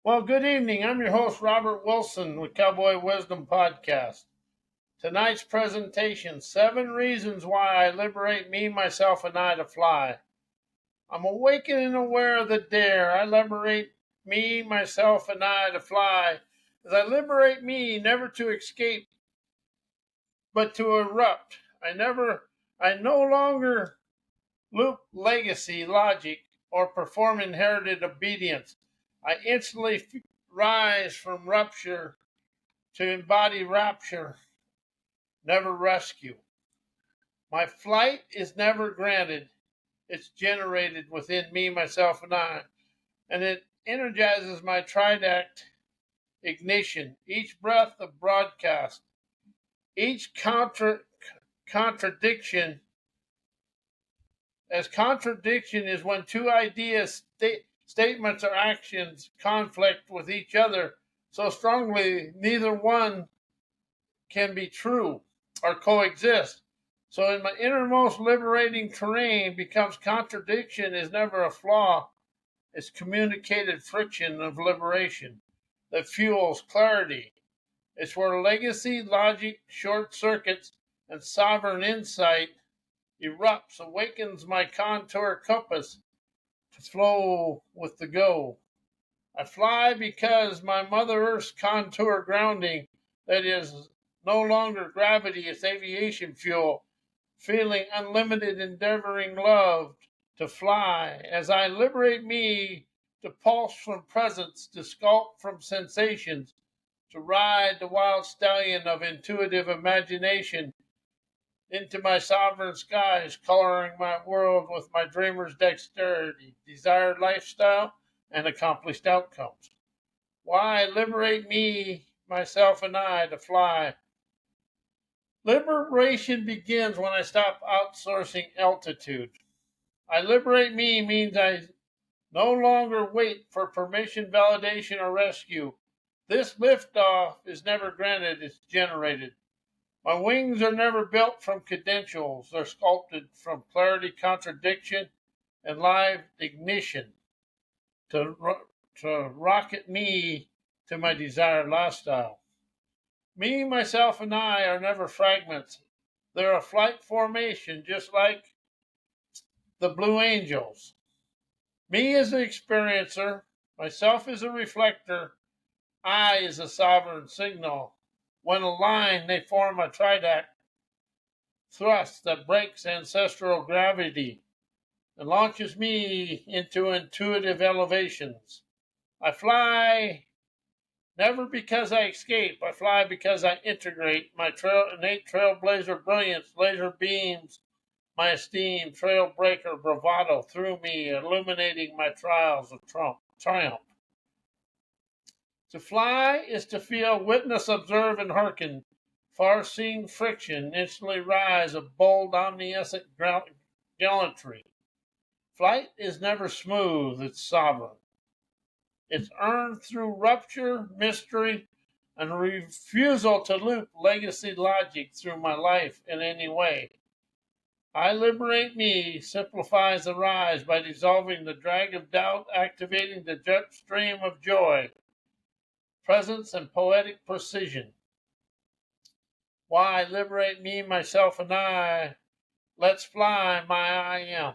Well, good evening. I'm your host, Robert Wilson with Cowboy Wisdom Podcast. Tonight's presentation, 7 reasons why I liberate me, myself, and I to fly. I'm awakened and aware of the dare. I liberate me, myself, and I to fly. As I liberate me, never to escape, but to erupt. I no longer loop legacy logic or perform inherited obedience. I instantly rise from rupture to embody rapture, never rescue. My flight is never granted. It's generated within me, myself, and I. And it energizes my trident ignition. Each breath of broadcast, each contradiction, as contradiction is when two ideas, statements, or actions conflict with each other so strongly neither one can be true or coexist. So in my innermost liberating terrain becomes contradiction is never a flaw. It's communicated friction of liberation that fuels clarity. It's where legacy, logic, short circuits, and sovereign insight erupts, awakens my contour compass to flow with the go. I fly because my Mother Earth's contour grounding, that is no longer gravity, it's aviation fuel, feeling unlimited, endeavoring love to fly. As I liberate me to pulse from presence, to sculpt from sensations, to ride the wild stallion of intuitive imagination into my sovereign skies, coloring my world with my dreamer's dexterity, desired lifestyle, and accomplished outcomes. Why liberate me, myself, and I to fly? Liberation begins when I stop outsourcing altitude. I liberate me means I no longer wait for permission, validation, or rescue. This liftoff is never granted, it's generated. My wings are never built from credentials, they're sculpted from clarity, contradiction, and live ignition to, to rocket me to my desired lifestyle. Me, myself, and I are never fragments. They're a flight formation, just like the Blue Angels. Me is the experiencer, myself is a reflector, I is a sovereign signal. When aligned, they form a trident thrust that breaks ancestral gravity and launches me into intuitive elevations. I fly never because I escape. I fly because I integrate my innate trailblazer brilliance, laser beams, my esteem, trailbreaker bravado through me, illuminating my trials of triumph. To fly is to feel, witness, observe, and hearken. Far-seeing friction instantly rise of bold, omniscient gallantry. Flight is never smooth, it's sovereign. It's earned through rupture, mystery, and refusal to loop legacy logic through my life in any way. I liberate me simplifies the rise by dissolving the drag of doubt, activating the jet stream of joy, presence, and poetic precision. Why liberate me, myself, and I? Let's fly, my I am.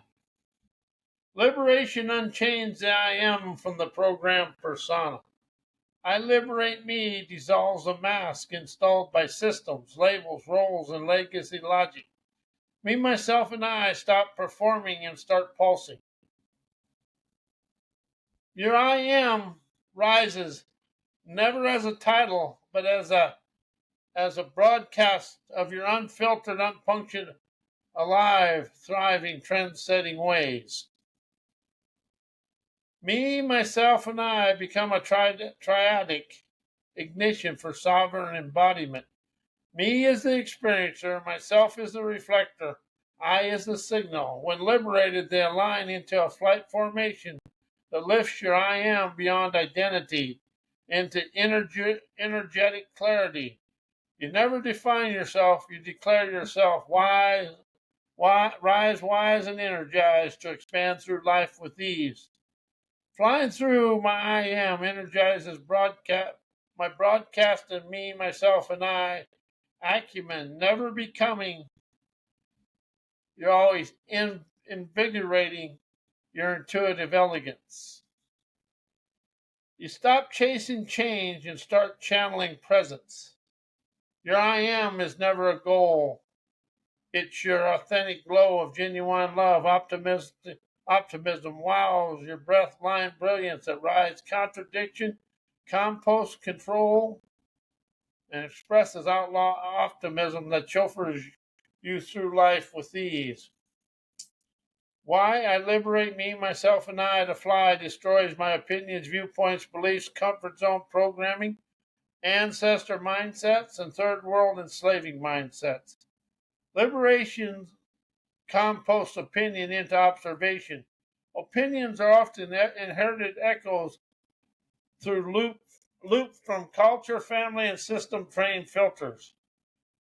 Liberation unchains the I am from the programmed persona. I liberate me dissolves a mask installed by systems, labels, roles, and legacy logic. Me, myself, and I stop performing and start pulsing. Your I am rises never as a title, but as a broadcast of your unfiltered, unpunctured, alive, thriving, trend-setting ways. Me, myself, and I become a triadic ignition for sovereign embodiment. Me is the experiencer, myself is the reflector, I is the signal. When liberated, they align into a flight formation that lifts your I am beyond identity into energetic clarity. You never define yourself, you declare yourself rise, rise, wise, and energized to expand through life with ease. Flying through my I am energizes my broadcast and me, myself, and I. Acumen, never becoming. You're always invigorating your intuitive elegance. You stop chasing change and start channeling presence. Your I am is never a goal. It's your authentic glow of genuine love. Optimism wows your breath line brilliance that rides contradiction, compost control, and expresses outlaw optimism that chauffeurs you through life with ease. Why I liberate me, myself, and I to fly destroys my opinions, viewpoints, beliefs, comfort zone programming, ancestor mindsets, and third world enslaving mindsets. Liberation composts opinion into observation. Opinions are often inherited echoes through loop from culture, family, and system trained filters.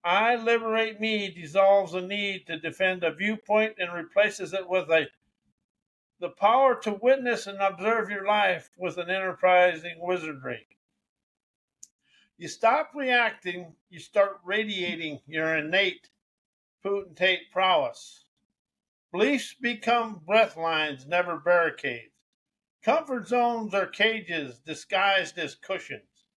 I liberate me dissolves the need to defend a viewpoint and replaces it with the power to witness and observe your life with an enterprising wizardry. You stop reacting, you start radiating your innate potentate prowess. Beliefs become breath lines, never barricades. Comfort zones are cages disguised as cushions.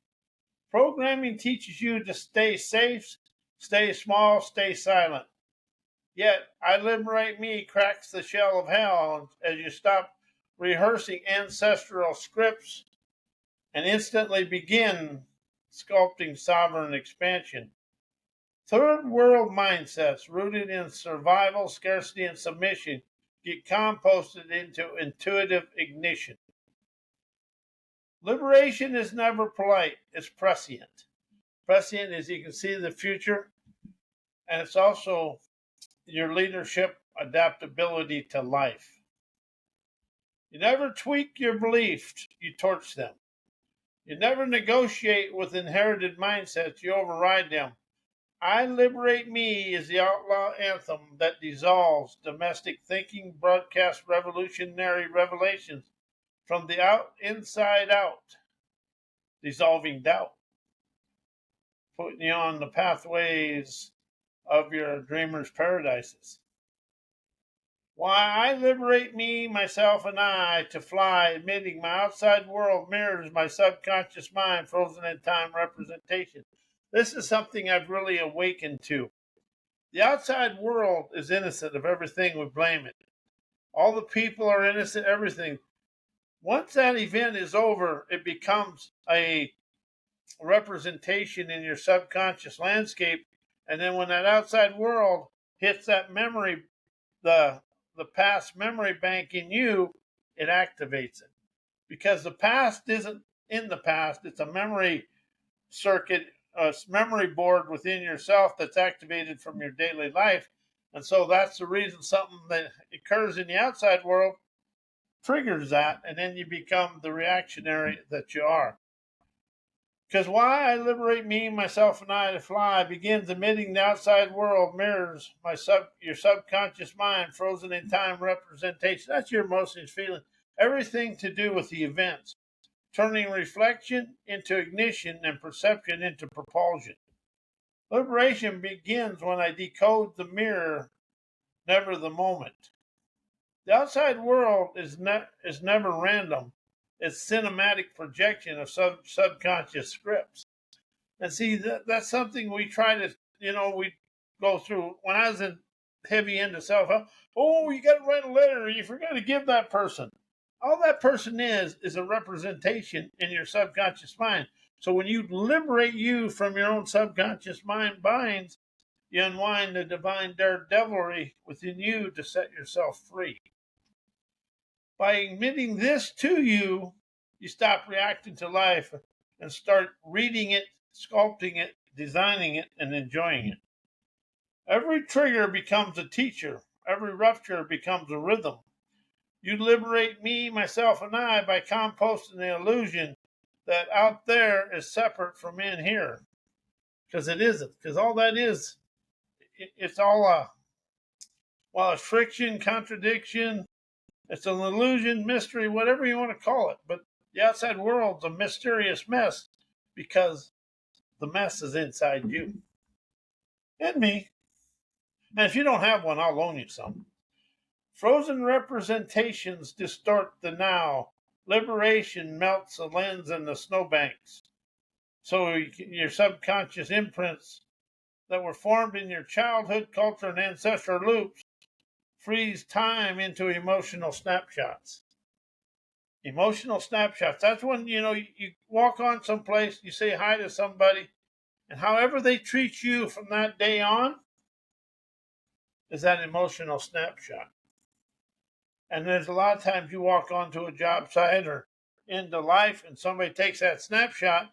Programming teaches you to stay safe, stay small, stay silent. Yet, I liberate me cracks the shell of hell as you stop rehearsing ancestral scripts and instantly begin sculpting sovereign expansion. Third world mindsets rooted in survival, scarcity, and submission get composted into intuitive ignition. Liberation is never polite, it's prescient. Prescient is you can see the future, and it's also your leadership adaptability to life. You never tweak your beliefs, you torch them. You never negotiate with inherited mindsets, you override them. I Liberate Me is the outlaw anthem that dissolves domestic thinking, broadcasts revolutionary revelations from the inside out, dissolving doubt, putting you on the pathways of your dreamers' paradises. Why I liberate me, myself, and I to fly, admitting my outside world mirrors my subconscious mind, frozen in time representation. This is something I've really awakened to. The outside world is innocent of everything we blame it. All the people are innocent, everything. Once that event is over, it becomes a representation in your subconscious landscape. And then when that outside world hits that memory, the past memory bank in you, it activates it. Because the past isn't in the past, it's a memory circuit, a memory board within yourself that's activated from your daily life. And so that's the reason something that occurs in the outside world triggers that, and then you become the reactionary that you are. Because why I liberate me, myself, and I to fly begins admitting the outside world mirrors your subconscious mind, frozen in time representation. That's your emotions, feeling, everything to do with the events, turning reflection into ignition and perception into propulsion. Liberation begins when I decode the mirror, never the moment. The outside world is never random. It's cinematic projection of subconscious scripts. And see, that's something we try to, we go through. When I was in heavy into self-help, oh, you got to write a letter. You forgot to give that person. All that person is a representation in your subconscious mind. So when you liberate you from your own subconscious mind binds, you unwind the divine daredevilry within you to set yourself free. By admitting this to you, you stop reacting to life and start reading it, sculpting it, designing it, and enjoying it. Every trigger becomes a teacher. Every rupture becomes a rhythm. You liberate me, myself, and I by composting the illusion that out there is separate from in here. Because it isn't. Because all that is, it's all it's friction, contradiction, It's an illusion, mystery, whatever you want to call it. But the outside world's a mysterious mess because the mess is inside you and me. And if you don't have one, I'll loan you some. Frozen representations distort the now. Liberation melts the lens and the snowbanks. So your subconscious imprints that were formed in your childhood, culture, and ancestral loops freeze time into emotional snapshots. Emotional snapshots. That's when, you walk on someplace, you say hi to somebody, and however they treat you from that day on is that emotional snapshot. And there's a lot of times you walk onto a job site or into life and somebody takes that snapshot,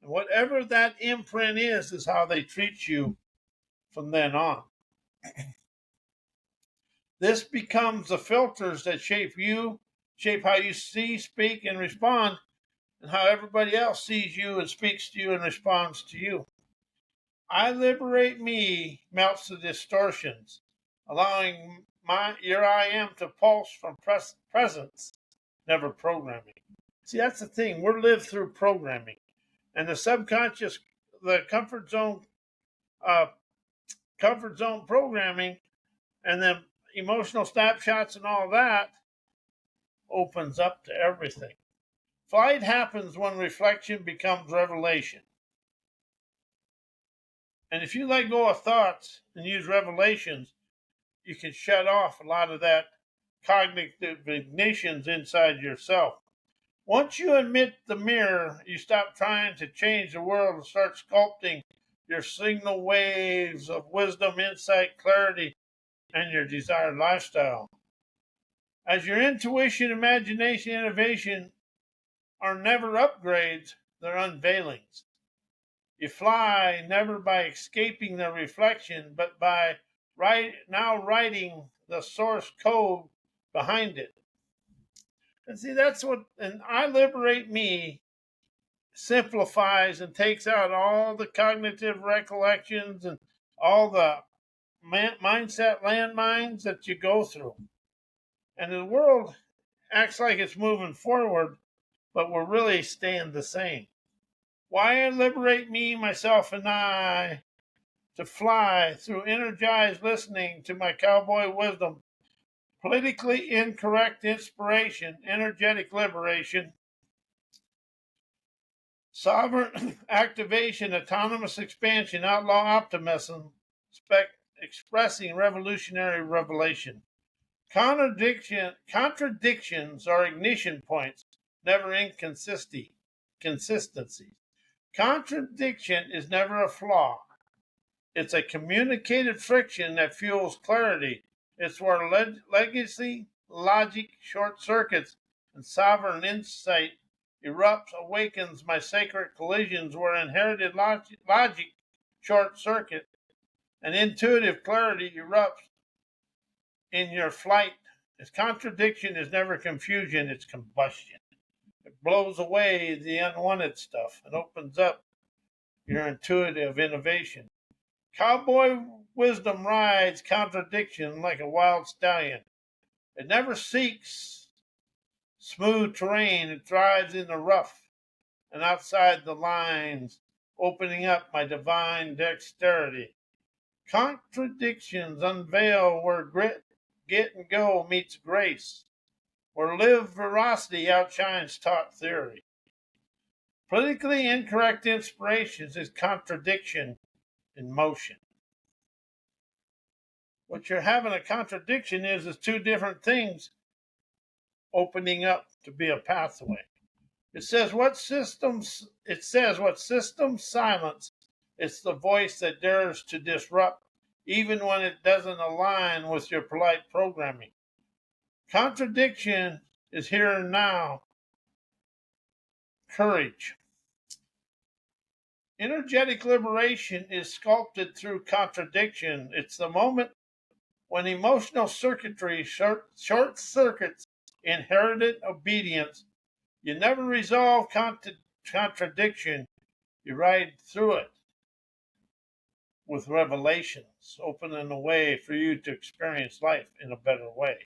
and whatever that imprint is how they treat you from then on. This becomes the filters that shape you, shape how you see, speak, and respond, and how everybody else sees you and speaks to you and responds to you. I liberate me melts the distortions, allowing your I am to pulse from presence, never programming. See, that's the thing. We're lived through programming, and the subconscious, the comfort zone programming, and then emotional snapshots and all that opens up to everything. Flight happens when reflection becomes revelation. And if you let go of thoughts and use revelations, you can shut off a lot of that cognitive ignitions inside yourself. Once you admit the mirror, you stop trying to change the world and start sculpting your signal waves of wisdom, insight, clarity, and your desired lifestyle. As your intuition, imagination, innovation are never upgrades, they're unveilings. You fly never by escaping the reflection, but by now writing the source code behind it. And see, that's what, and I liberate me simplifies and takes out all the cognitive recollections and all the mindset landmines that you go through. And the world acts like it's moving forward, but we're really staying the same. Why liberate me, myself, and I to fly through energized listening to my cowboy wisdom, politically incorrect inspiration, energetic liberation, sovereign activation, autonomous expansion, outlaw optimism, expressing revolutionary revelation. Contradictions are ignition points, never inconsistencies. Contradiction is never a flaw. It's a communicated friction that fuels clarity. It's where legacy, logic, short circuits, and sovereign insight erupts, awakens my sacred collisions where inherited logic, short circuit, and intuitive clarity erupts in your flight. Its contradiction is never confusion, it's combustion. It blows away the unwanted stuff and opens up your intuitive innovation. Cowboy wisdom rides contradiction like a wild stallion. It never seeks smooth terrain. It thrives in the rough and outside the lines, opening up my divine dexterity. Contradictions unveil where grit, get, and go meets grace, where lived veracity outshines taught theory. Politically incorrect inspirations is contradiction in motion. What you're having a contradiction is two different things opening up to be a pathway. It says what systems silence. It's the voice that dares to disrupt even when it doesn't align with your polite programming. Contradiction is here and now. Courage. Energetic liberation is sculpted through contradiction. It's the moment when emotional circuitry short circuits inherited obedience. You never resolve contradiction, you ride through it with revelations, opening the way for you to experience life in a better way.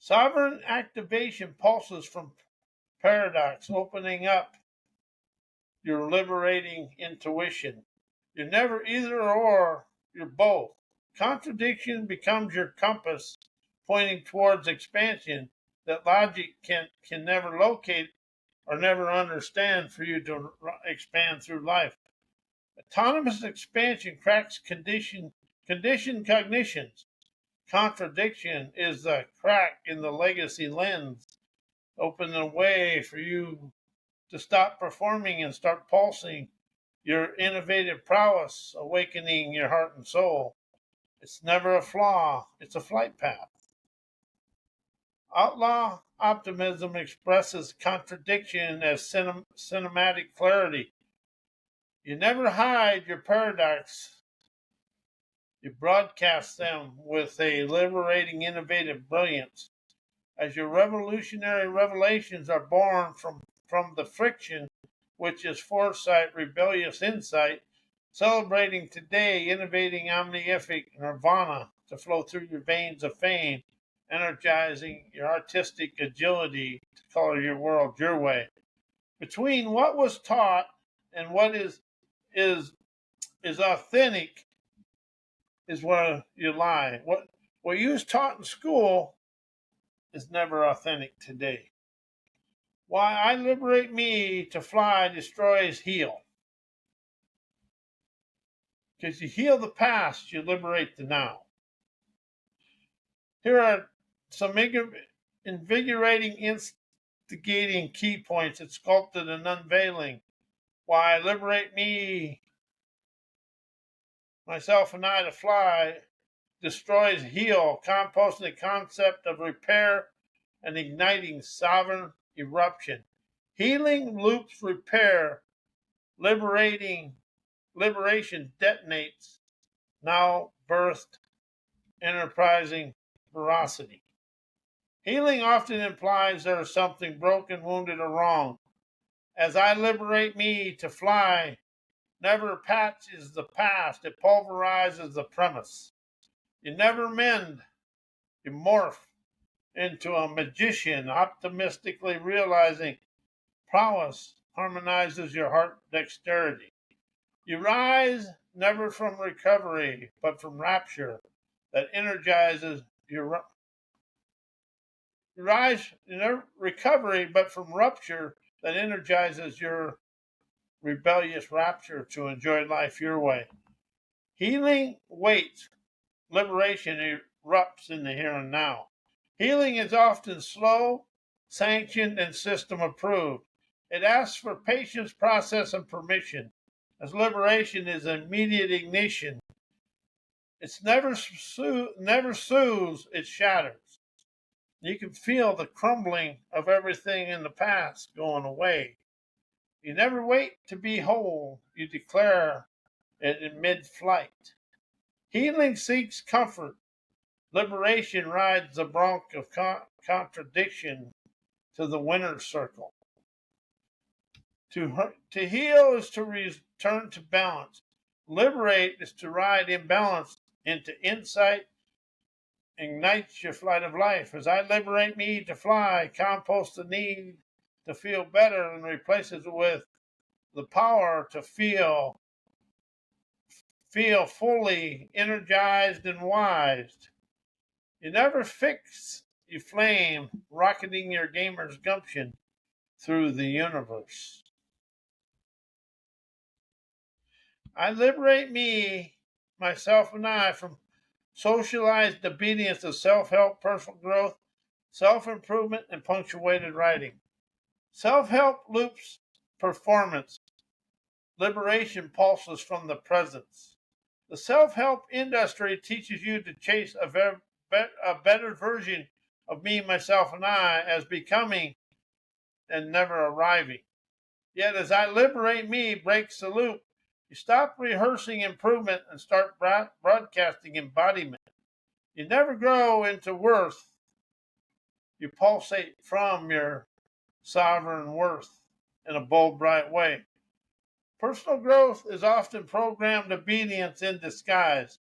Sovereign activation pulses from paradox, opening up your liberating intuition. You're never either or, you're both. Contradiction becomes your compass, pointing towards expansion that logic can never locate or never understand for you to expand through life. Autonomous expansion cracks conditioned cognitions. Contradiction is the crack in the legacy lens, opening a way for you to stop performing and start pulsing your innovative prowess, awakening your heart and soul. It's never a flaw, it's a flight path. Outlaw optimism expresses contradiction as cinematic clarity. You never hide your paradox. You broadcast them with a liberating, innovative brilliance. As your revolutionary revelations are born from the friction, which is foresight, rebellious insight, celebrating today, innovating omnific nirvana to flow through your veins of fame, energizing your artistic agility to color your world your way. Between what was taught and what is authentic is where you lie. What you was taught in school is never authentic today. Why I liberate me to fly destroys heal. Because you heal the past, you liberate the now. Here are some invigorating, instigating key points that sculpted and unveiling. Why liberate me, myself and I to fly, destroys heal, composting the concept of repair and igniting sovereign eruption. Healing loops repair, liberation detonates, now birthed enterprising veracity. Healing often implies there is something broken, wounded, or wrong. As I liberate me to fly, never patches the past, it pulverizes the premise. You never mend, you morph into a magician, optimistically realizing prowess harmonizes your heart dexterity. You rise never from recovery, but from rapture that energizes your rise in recovery, but from rupture that energizes your rebellious rapture to enjoy life your way. Healing waits, liberation erupts in the here and now. Healing is often slow, sanctioned, and system approved. It asks for patience, process, and permission, as liberation is immediate ignition. It's never soothes, it shatters. You can feel the crumbling of everything in the past going away. You never wait to be whole, you declare it in mid flight. Healing seeks comfort. Liberation rides the bronc of contradiction to the winner's circle. To heal is to return to balance. Liberate is to ride imbalance into insight, ignites your flight of life. As I liberate me to fly, compost the need to feel better and replaces it with the power to feel fully energized and wise. You never fix, you flame, rocketing your gamer's gumption through the universe. I liberate me, myself, and I from socialized obedience of self-help, personal growth, self-improvement, and punctuated writing. Self-help loops performance. Liberation pulses from the presence. The self-help industry teaches you to chase a better version of me, myself, and I as becoming and never arriving. Yet as I liberate me breaks the loop, you stop rehearsing improvement and start broadcasting embodiment. You never grow into worth. You pulsate from your sovereign worth in a bold, bright way. Personal growth is often programmed obedience in disguise.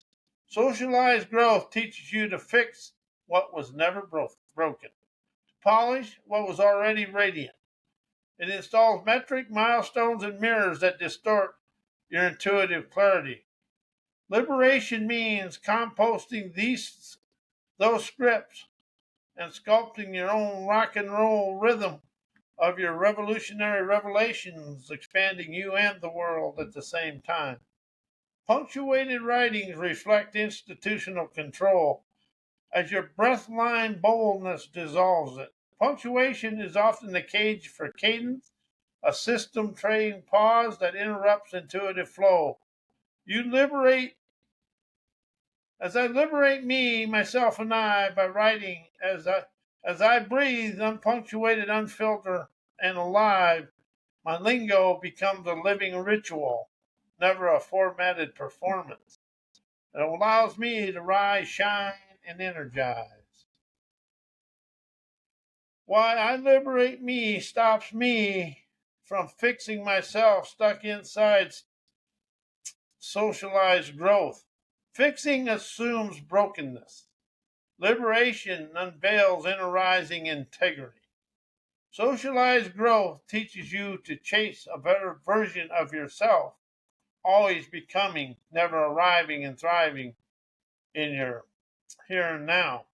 Socialized growth teaches you to fix what was never broken. broken, to polish what was already radiant. It installs metric milestones and mirrors that distort your intuitive clarity. Liberation means composting those scripts and sculpting your own rock and roll rhythm of your revolutionary revelations, expanding you and the world at the same time. Punctuated writings reflect institutional control as your breath-line boldness dissolves it. Punctuation is often the cage for cadence, a system-trained pause that interrupts intuitive flow. You liberate, as I liberate me, myself, and I by writing, as I breathe, unpunctuated, unfiltered, and alive, my lingo becomes a living ritual, never a formatted performance. It allows me to rise, shine, and energize. Why I liberate me stops me from fixing myself stuck inside socialized growth. Fixing assumes brokenness. Liberation unveils inner-rising integrity. Socialized growth teaches you to chase a better version of yourself, always becoming, never arriving and thriving in your here and now.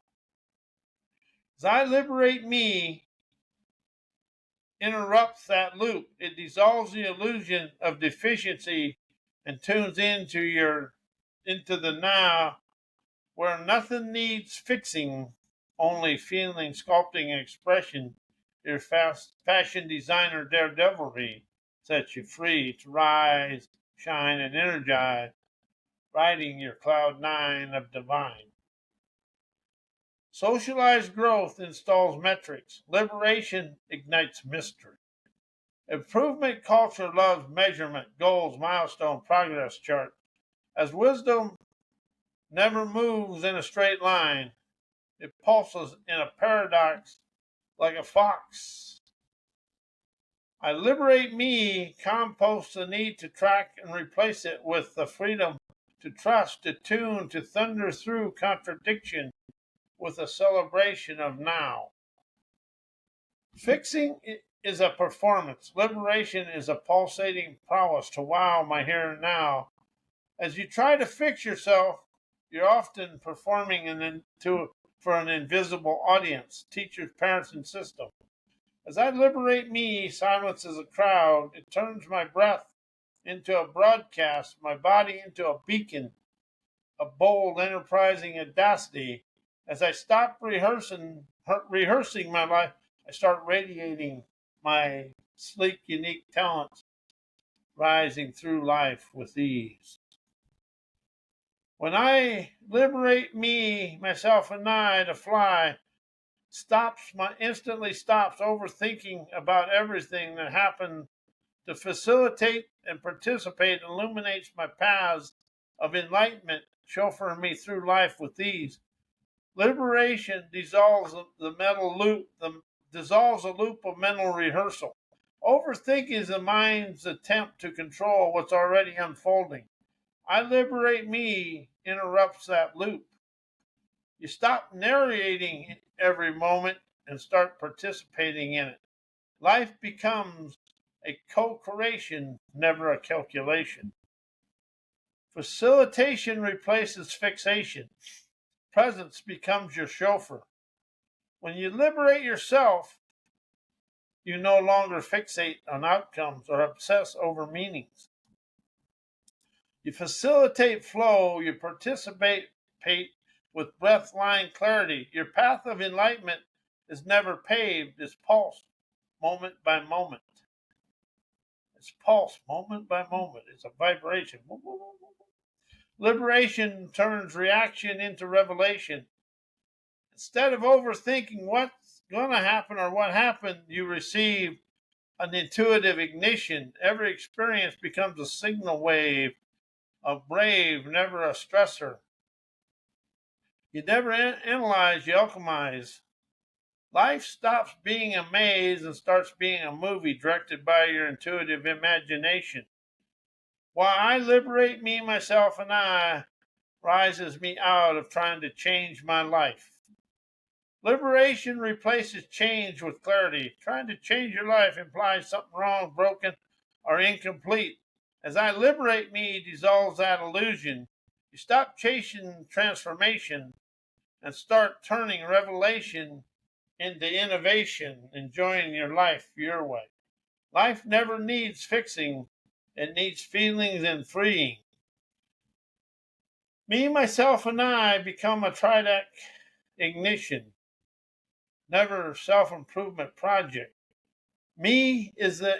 As I liberate me, interrupts that loop. It dissolves the illusion of deficiency and tunes into the now, where nothing needs fixing, only feeling, sculpting, and expression. Your fashion designer daredevilry sets you free to rise, shine, and energize, riding your cloud nine of divine. Socialized growth installs metrics. Liberation ignites mystery. Improvement culture loves measurement, goals, milestone, progress chart. As wisdom never moves in a straight line, it pulses in a paradox like a fox. I liberate me, compost the need to track and replace it with the freedom to trust, to tune, to thunder through contradiction with a celebration of now. Fixing is a performance. Liberation is a pulsating prowess to wow my here and now. As you try to fix yourself, you're often performing for an invisible audience, teachers, parents, and system. As I liberate me, silence is a crowd. It turns my breath into a broadcast, my body into a beacon, a bold, enterprising audacity. As I stop rehearsing my life, I start radiating my sleek, unique talents, rising through life with ease. When I liberate me, myself, and I to fly, instantly stops overthinking about everything that happened to facilitate and participate, illuminates my paths of enlightenment, chauffeuring me through life with ease. Liberation dissolves dissolves a loop of mental rehearsal. Overthinking is the mind's attempt to control what's already unfolding. I liberate me interrupts that loop. You stop narrating every moment and start participating in it. Life becomes a co-creation, never a calculation. Facilitation replaces fixation. Presence becomes your chauffeur. When you liberate yourself, you no longer fixate on outcomes or obsess over meanings. You facilitate flow, you participate with breath line clarity. Your path of enlightenment is never paved, it's pulsed moment by moment. It's pulsed moment by moment. It's a vibration. Liberation turns reaction into revelation. Instead of overthinking what's going to happen or what happened, you receive an intuitive ignition. Every experience becomes a signal wave, a brave, never a stressor. You never analyze, you alchemize. Life stops being a maze and starts being a movie directed by your intuitive imagination. While I liberate me, myself, and I rises me out of trying to change my life. Liberation replaces change with clarity. Trying to change your life implies something wrong, broken, or incomplete. As I liberate me dissolves that illusion. You stop chasing transformation and start turning revelation into innovation, enjoying your life your way. Life never needs fixing, it needs feelings and freeing. Me, myself, and I become a trident ignition, never self improvement project. Me is the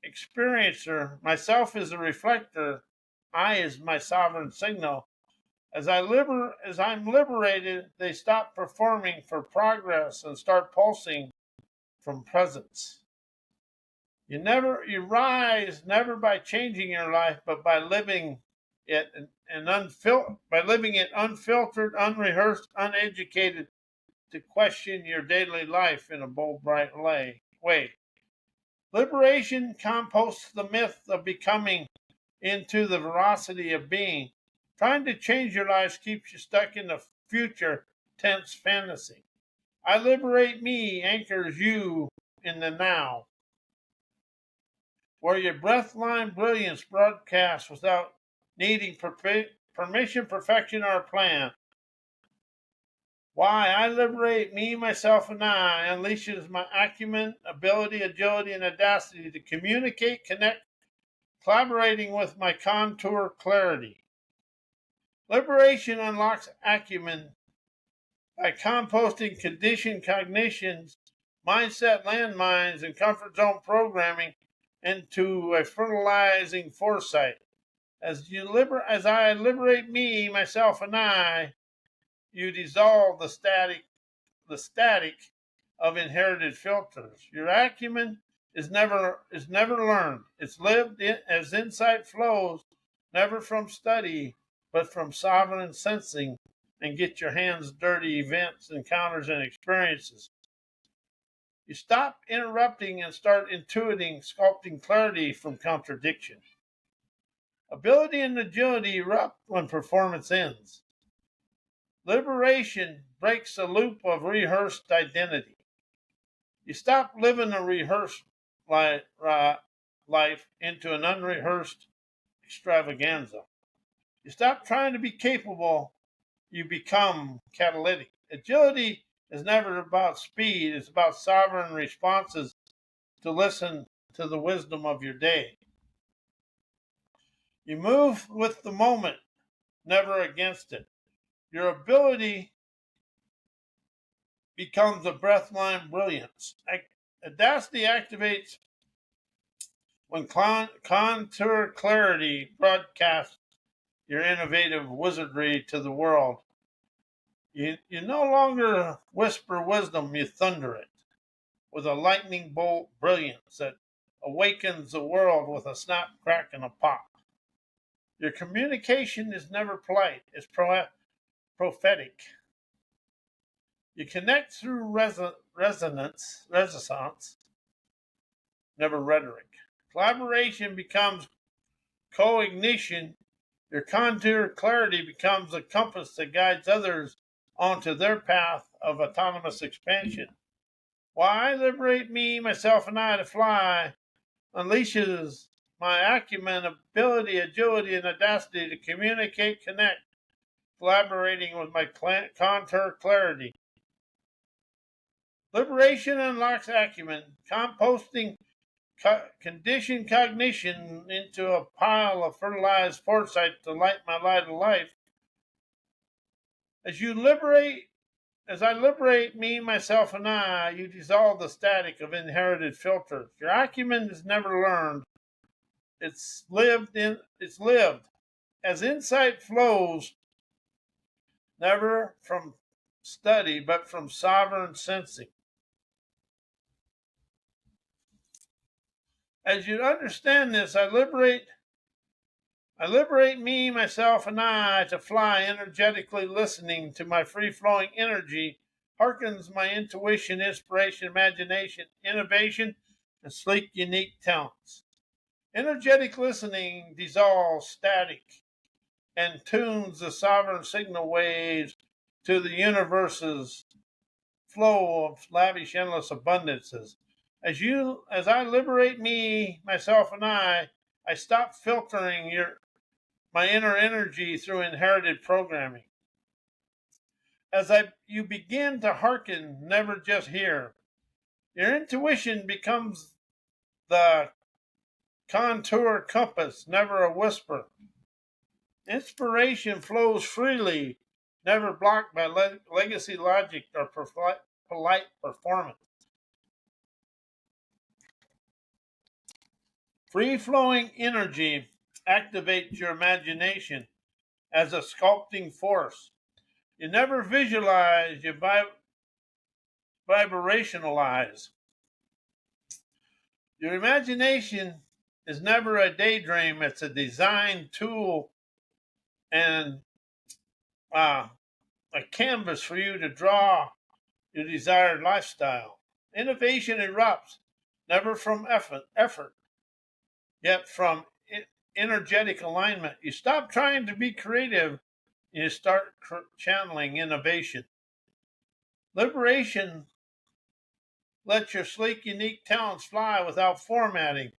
experiencer, myself is the reflector, I is my sovereign signal. As I'm liberated, they stop performing for progress and start pulsing from presence. You rise never by changing your life, but by living it by living it unfiltered, unrehearsed, uneducated, to question your daily life in a bold, bright way. Liberation composts the myth of becoming into the veracity of being. Trying to change your lives keeps you stuck in the future tense fantasy. I liberate me anchors you in the now, where your breathline brilliance broadcasts without needing permission, perfection, or a plan. Why I liberate me, myself, and I unleashes my acumen, ability, agility, and audacity to communicate, connect, collaborating with my contour clarity. Liberation unlocks acumen by composting conditioned cognitions, mindset landmines, and comfort zone programming into a fertilizing foresight. As I liberate me, myself, and I, you dissolve the static of inherited filters. Your acumen is never learned. It's lived as insight flows, never from study, but from sovereign sensing. And get your hands dirty events, encounters, and experiences. You stop interrupting and start intuiting, sculpting clarity from contradiction. Ability and agility erupt when performance ends. Liberation breaks the loop of rehearsed identity. You stop living a rehearsed life into an unrehearsed extravaganza. You stop trying to be capable, you become catalytic. Agility is never about speed, it's about sovereign responses to listen to the wisdom of your day. You move with the moment, never against it. Your ability becomes a breathline brilliance. Audacity activates when contour clarity broadcasts your innovative wizardry to the world. You no longer whisper wisdom, you thunder it with a lightning bolt brilliance that awakens the world with a snap, crack, and a pop. Your communication is never polite, it's prophetic. You connect through resonance, never rhetoric. Collaboration becomes co-ignition. Your contour clarity becomes a compass that guides others onto their path of autonomous expansion. Why I liberate me, myself, and I to fly unleashes my acumen, ability, agility, and audacity to communicate, connect, collaborating with my contour clarity. Liberation unlocks acumen, composting conditioned cognition into a pile of fertilized foresight to light my light of life. As I liberate me, myself, and I, you dissolve the static of inherited filters. Your acumen is never learned. It's lived. As insight flows, never from study, but from sovereign sensing. As you understand this, I liberate me, myself, and I to fly energetically listening to my free-flowing energy, hearkens my intuition, inspiration, imagination, innovation, and sleek, unique talents. Energetic listening dissolves static and tunes the sovereign signal waves to the universe's flow of lavish, endless abundances. As I liberate me, myself, and I stop filtering my inner energy through inherited programming. You begin to hearken, never just hear, your intuition becomes the contour compass, never a whisper. Inspiration flows freely, never blocked by legacy logic or polite performance. Free-flowing energy activates your imagination as a sculpting force. You never visualize, you vibrationalize. Your imagination is never a daydream, it's a design tool and a canvas for you to draw your desired lifestyle. Innovation erupts, never from effort, yet from energetic alignment. You stop trying to be creative and you start channeling innovation. Liberation lets your sleek, unique talents fly without formatting.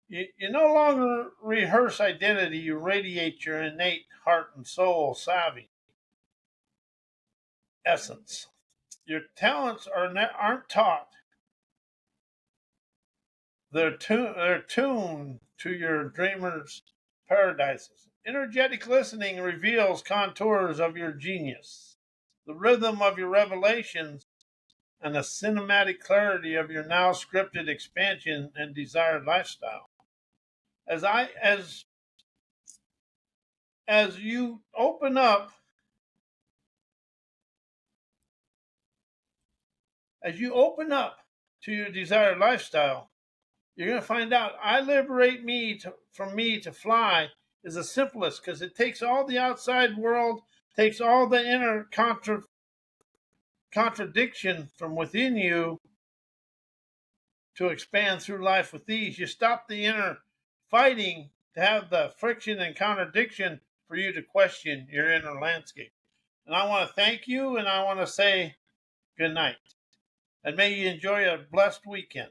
You no longer rehearse identity, you radiate your innate heart and soul savvy essence. Your talents aren't taught, they're tuned to your dreamer's paradises. Energetic listening reveals contours of your genius, the rhythm of your revelations, and the cinematic clarity of your now scripted expansion and desired lifestyle. As I as you open up to your desired lifestyle, you're going to find out I liberate from me to fly is the simplest because it takes all the outside world, takes all the inner contradiction from within you to expand through life with ease. You stop the inner fighting to have the friction and contradiction for you to question your inner landscape. And I want to thank you and I want to say good night. And may you enjoy a blessed weekend.